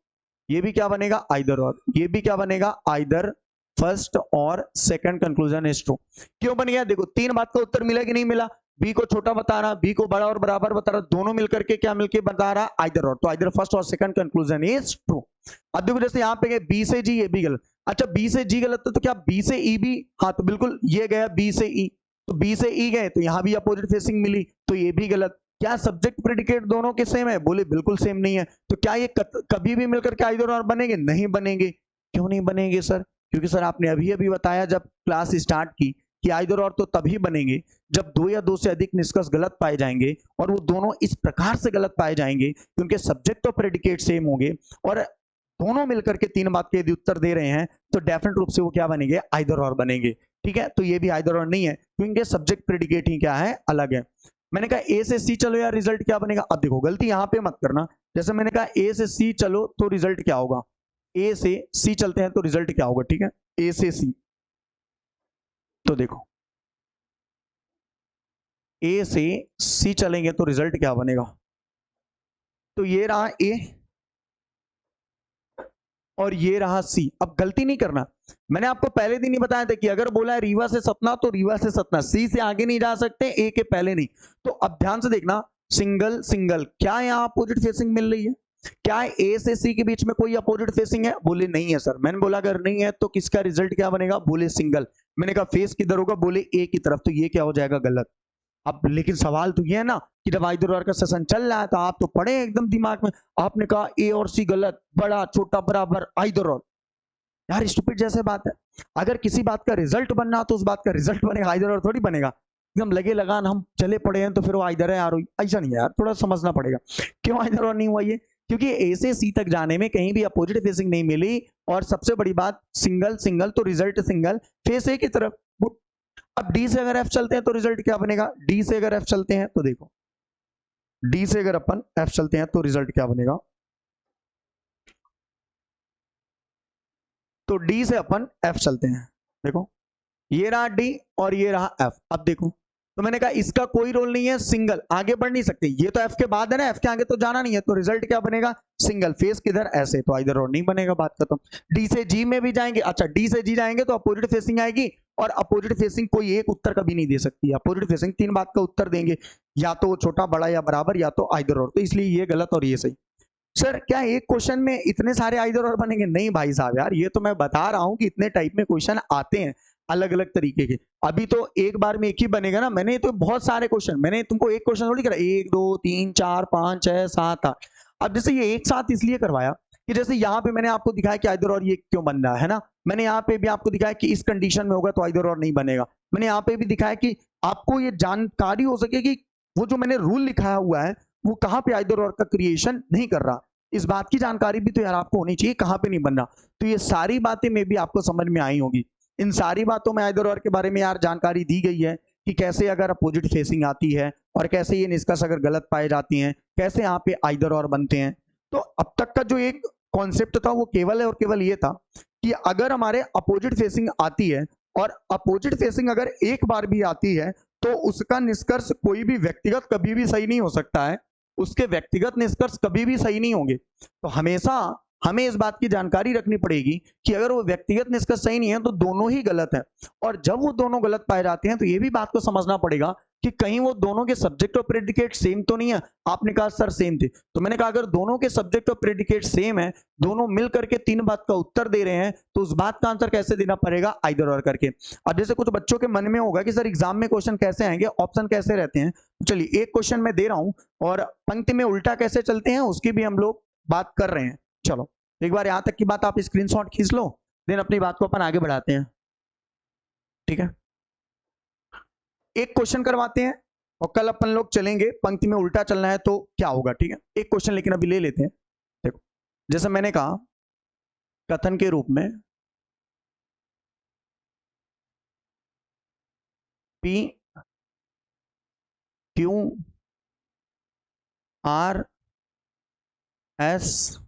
ये भी क्या बनेगा? आइदर और। ये भी क्या बनेगा? आइदर फर्स्ट और सेकंड कंक्लूजन इज ट्रू। क्यों बन गया? देखो तीन बात का उत्तर मिला कि नहीं मिला? बी को छोटा बता रहा, बी को बड़ा और बराबर बता रहा, दोनों मिलकर के क्या मिलकर बता रहा? आइदर और। तो आइदर फर्स्ट और सेकंड कंक्लूजन इज ट्रू। अब देखो जैसे यहाँ पे गए बी से जी ये भी गलत। अच्छा बी से जी गलत तो क्या बी से ई भी? हाँ तो बिल्कुल ये गया बी से ई, तो बी से ई गए तो यहां भी अपोजिट फेसिंग मिली, तो ये भी गलत। क्या सब्जेक्ट प्रेडिकेट दोनों के सेम है? बोले बिल्कुल सेम नहीं है। तो क्या ये कभी भी मिलकर के आइदर और बनेंगे? नहीं बनेंगे। क्यों नहीं बनेंगे सर? क्योंकि सर आपने अभी अभी बताया जब क्लास स्टार्ट की कि आइदर और तो तभी बनेंगे जब दो या दो से अधिक निष्कर्ष गलत पाए जाएंगे, और वो दोनों इस प्रकार से गलत पाए जाएंगे कि उनके सब्जेक्ट तो प्रेडिकेट सेम होंगे और दोनों मिलकर के तीन बात के यदि उत्तर दे रहे हैं तो डेफिनेट रूप से वो क्या बनेंगे? आइदर और बनेंगे। ठीक है, तो ये भी आइदर और नहीं है क्योंकि सब्जेक्ट प्रेडिकेट ही क्या है? अलग है। मैंने कहा ए से सी चलो यार, रिजल्ट क्या बनेगा? अब देखो गलती यहां पे मत करना। जैसे मैंने कहा ए से सी चलो तो रिजल्ट क्या होगा? ए से सी चलते हैं तो रिजल्ट क्या होगा? ठीक है, ए से सी, तो देखो ए से सी चलेंगे तो रिजल्ट क्या बनेगा? तो ये रहा ए और ये रहा सी। अब गलती नहीं करना, मैंने आपको पहले दिन ही बताया था कि अगर बोला है रीवा से सतना तो रीवा से सतना, सी से आगे नहीं जा सकते, ए के पहले नहीं। तो अब ध्यान से देखना, सिंगल सिंगल, क्या यहाँ अपोजिट फेसिंग मिल रही है? क्या ए से सी के बीच में कोई अपोजिट फेसिंग है? बोले नहीं है सर। मैंने बोला अगर नहीं है तो किसका रिजल्ट क्या बनेगा? बोले सिंगल। मैंने कहा फेस किधर होगा? बोले ए की तरफ। तो ये क्या हो जाएगा? गलत। अब लेकिन सवाल तो ये है ना कि जब आइदर और का सेशन चल रहा है तो आप तो पढ़े एकदम दिमाग में, आपने कहा ए और सी गलत, बड़ा छोटा बराबर आइदर और। यार स्टूपिड जैसे बात है। अगर किसी बात का रिजल्ट बनना तो उस बात का रिजल्ट बनेगा, आइदर और थोड़ी बनेगा। एकदम लगे लगान हम चले पड़े हैं तो फिर वो आइदर है यार, ऐसा नहीं है यार, थोड़ा समझना पड़ेगा क्यों आइदर और नहीं हुआ ये। क्योंकि ए से सी तक जाने में कहीं भी अपोजिट फेसिंग नहीं मिली, और सबसे बड़ी बात सिंगल सिंगल, तो रिजल्ट सिंगल, फेस ए की तरफ। अब डी से अगर एफ चलते हैं तो रिजल्ट क्या बनेगा? डी से अगर एफ चलते हैं तो देखो, डी से अगर अपन एफ चलते हैं तो रिजल्ट क्या बनेगा? तो डी से अपन एफ चलते हैं, देखो ये रहा डी और ये रहा एफ। अब देखो तो मैंने कहा इसका कोई रोल नहीं है, सिंगल, आगे बढ़ नहीं सकते, ये तो एफ के बाद है ना, एफ के आगे तो जाना नहीं है, तो रिजल्ट क्या बनेगा? सिंगल। फेस किधर? ऐसे, तो इधर और नहीं बनेगा, बात खत्म। डी से जी में भी जाएंगे, अच्छा डी से जी जाएंगे तो अपोजिट फेसिंग आएगी, और अपोजिट फेसिंग कोई एक उत्तर कभी नहीं दे सकती, अपोजिट फेसिंग तीन बात का उत्तर देंगे, या तो छोटा बड़ा या बराबर, या तो आइदर और। तो इसलिए ये गलत और ये सही। सर क्या एक क्वेश्चन में इतने सारे आइदर और बनेंगे? नहीं भाई साहब यार, ये तो मैं बता रहा हूं कि इतने टाइप में क्वेश्चन आते हैं। अलग अलग तरीके के। अभी तो एक बार में एक ही बनेगा ना, मैंने तो बहुत सारे क्वेश्चन, मैंने तुमको एक क्वेश्चन थोड़ी करा, 1 2 3 4 5 6 7 8। अब जैसे ये एक साथ इसलिए करवाया कि जैसे यहाँ पे मैंने आपको दिखाया कि आइदर और ये क्यों बन रहा है ना, मैंने यहाँ पे भी आपको दिखाया कि इस कंडीशन में होगा तो आइदर और नहीं बनेगा। मैंने यहाँ पे भी दिखाया कि आपको ये जानकारी हो सके कि वो जो मैंने रूल लिखाया हुआ है वो कहाँ पे आइदर और का क्रिएशन नहीं कर रहा। इस बात की जानकारी भी तो यार आपको होनी चाहिए कहाँ पे नहीं बन रहा। तो ये सारी बातें में भी आपको समझ में आई होगी। इन सारी बातों में आइदर और के बारे में यार जानकारी दी गई है कि कैसे अगर अपोजिट फेसिंग आती है और कैसे ये निष्कर्ष अगर गलत पाए जाती हैं, कैसे यहाँ पे आइदर और बनते हैं। तो अब तक का जो एक कॉन्सेप्ट था वो केवल है और केवल ये था कि अगर हमारे अपोजिट फेसिंग आती है और अपोजिट फेसिंग अगर एक बार भी आती है तो उसका निष्कर्ष कोई भी व्यक्तिगत कभी भी सही नहीं हो सकता है, उसके व्यक्तिगत निष्कर्ष कभी भी सही नहीं होंगे। तो हमेशा हमें इस बात की जानकारी रखनी पड़ेगी कि अगर वो व्यक्तिगत निष्कर्ष सही नहीं है तो दोनों ही गलत है। और जब वो दोनों गलत पाए जाते हैं तो ये भी बात को समझना पड़ेगा कि कहीं वो दोनों के सब्जेक्ट और प्रेडिकेट सेम तो नहीं है। आपने कहा सर सेम थे, तो मैंने कहा अगर दोनों के सब्जेक्ट और प्रेडिकेट सेम है, दोनों मिल करके 3 बात का उत्तर दे रहे हैं, तो उस बात का आंसर कैसे देना पड़ेगा, आइदर और करके। अब जैसे कुछ बच्चों के मन में होगा कि सर एग्जाम में क्वेश्चन कैसे आएंगे, ऑप्शन कैसे रहते हैं। चलिए एक क्वेश्चन मैं दे रहा हूं और पंक्ति में उल्टा कैसे चलते हैं उसकी भी हम लोग बात कर रहे हैं। चलो एक बार यहां तक की बात आप स्क्रीनशॉट खींच लो, देन अपनी बात को अपन आगे बढ़ाते हैं। ठीक है, एक क्वेश्चन करवाते हैं और कल अपन लोग चलेंगे पंक्ति में उल्टा चलना है तो क्या होगा। ठीक है, एक क्वेश्चन लेकिन अभी ले लेते हैं। देखो जैसे मैंने कहा कथन के रूप में P Q R S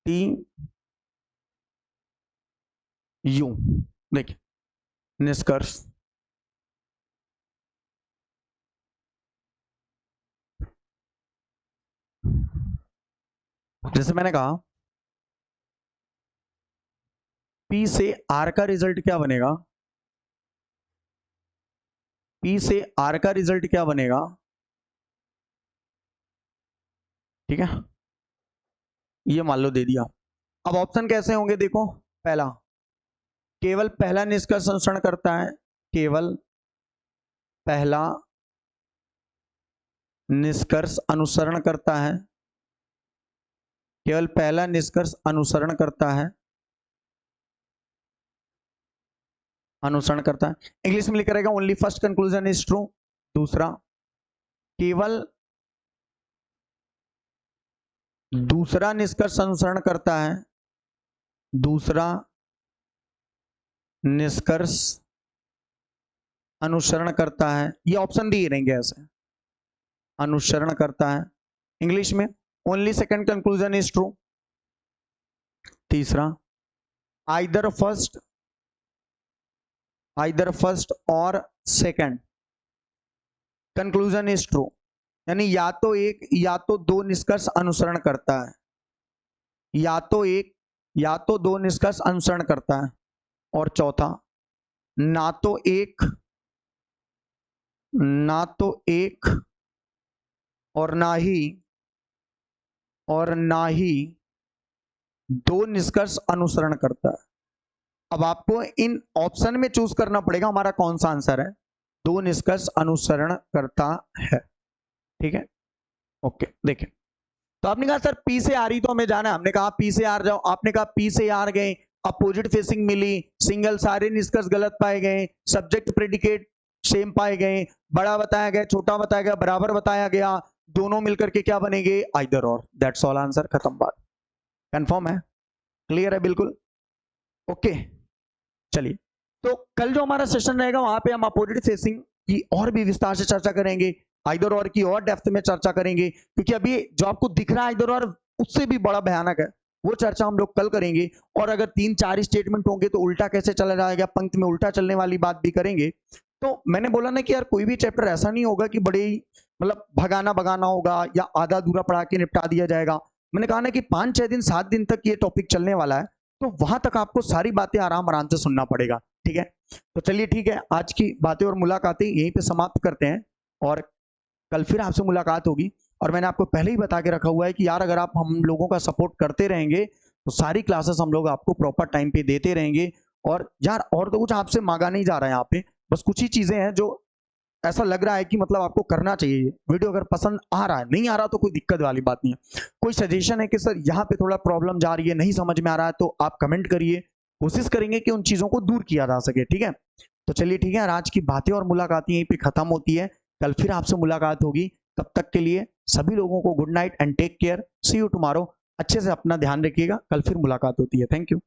T U, देखिए निष्कर्ष जैसे मैंने कहा P से R का रिजल्ट क्या बनेगा, P से R का रिजल्ट क्या बनेगा। ठीक है, ये मान लो दे दिया। अब ऑप्शन कैसे होंगे देखो, पहला केवल पहला निष्कर्ष अनुसरण करता है, केवल पहला निष्कर्ष अनुसरण करता है, केवल पहला निष्कर्ष अनुसरण करता है, अनुसरण करता है। इंग्लिश में लिखा रहेगा only first conclusion is true. दूसरा केवल दूसरा निष्कर्ष अनुसरण करता है, दूसरा निष्कर्ष अनुसरण करता है। ये ऑप्शन दिए रहेंगे ऐसे, अनुसरण करता है। इंग्लिश में only second conclusion is true. तीसरा आइदर फर्स्ट और सेकंड कंक्लूजन इज ट्रू, यानी या तो एक या तो दो निष्कर्ष अनुसरण करता है, या तो एक या तो दो निष्कर्ष अनुसरण करता है। और चौथा ना तो एक और ना ही दो निष्कर्ष अनुसरण करता है। अब आपको इन ऑप्शन में चूज करना पड़ेगा हमारा कौन सा आंसर है। दो निष्कर्ष अनुसरण करता है। ठीक है, ओके। देखिए तो आपने कहा सर पी से आर ही तो हमें जाना है, हमने कहा पी से आर जाओ, आपने कहा पी से आर गए, अपोजिट फेसिंग मिली, सिंगल सारे निष्कर्ष गलत पाए गए, सब्जेक्ट प्रेडिकेट सेम पाए गए, बड़ा बताया गया, छोटा बताया गया, बराबर बताया गया, दोनों मिलकर के क्या बनेंगे, आइदर और। दैट्स ऑल आंसर, खत्म बात। कंफर्म है, क्लियर है बिल्कुल, ओके। चलिए तो कल जो हमारा सेशन रहेगा वहां पे हम अपोजिट फेसिंग की और भी विस्तार से चर्चा करेंगे, आइदर और की और डेप्थ में चर्चा करेंगे, क्योंकि अभी जो आपको दिख रहा है आइदर और उससे भी बड़ा भयानक है, वो चर्चा हम लोग कल करेंगे। और अगर 3-4 स्टेटमेंट होंगे तो उल्टा कैसे चला जाएगा, पंक्ति में उल्टा चलने वाली बात भी करेंगे। तो मैंने बोला ना कि यार कोई भी चैप्टर ऐसा नहीं होगा कि बड़े मतलब भगाना होगा या आधा अधूरा पढ़ा के निपटा दिया जाएगा। मैंने कहा ना कि 5-6 दिन 7 दिन तक ये टॉपिक चलने वाला है, तो वहां तक आपको सारी बातें आराम से सुनना पड़ेगा। ठीक है, तो चलिए ठीक है, आज की बातें और मुलाकातें यहीं पे समाप्त करते हैं और कल फिर आपसे मुलाकात होगी। और मैंने आपको पहले ही बता के रखा हुआ है कि यार अगर आप हम लोगों का सपोर्ट करते रहेंगे तो सारी क्लासेस हम लोग आपको प्रॉपर टाइम पे देते रहेंगे और यार और तो कुछ आपसे मांगा नहीं जा रहा है यहाँ पे, बस कुछ ही चीजें हैं जो ऐसा लग रहा है कि मतलब आपको करना चाहिए। वीडियो अगर पसंद आ रहा है, नहीं आ रहा तो कोई दिक्कत वाली बात नहीं है। कोई सजेशन है कि सर यहाँ पे थोड़ा प्रॉब्लम जा रही है, नहीं समझ में आ रहा है, तो आप कमेंट करिए, कोशिश करेंगे कि उन चीजों को दूर किया जा सके। ठीक है, तो चलिए ठीक है, आज की बातें और मुलाकातें यहीं पे खत्म होती है। कल फिर आपसे मुलाकात होगी, तब तक के लिए सभी लोगों को good night and take care, see you tomorrow. अच्छे से अपना ध्यान रखिएगा, कल फिर मुलाकात होती है। Thank you.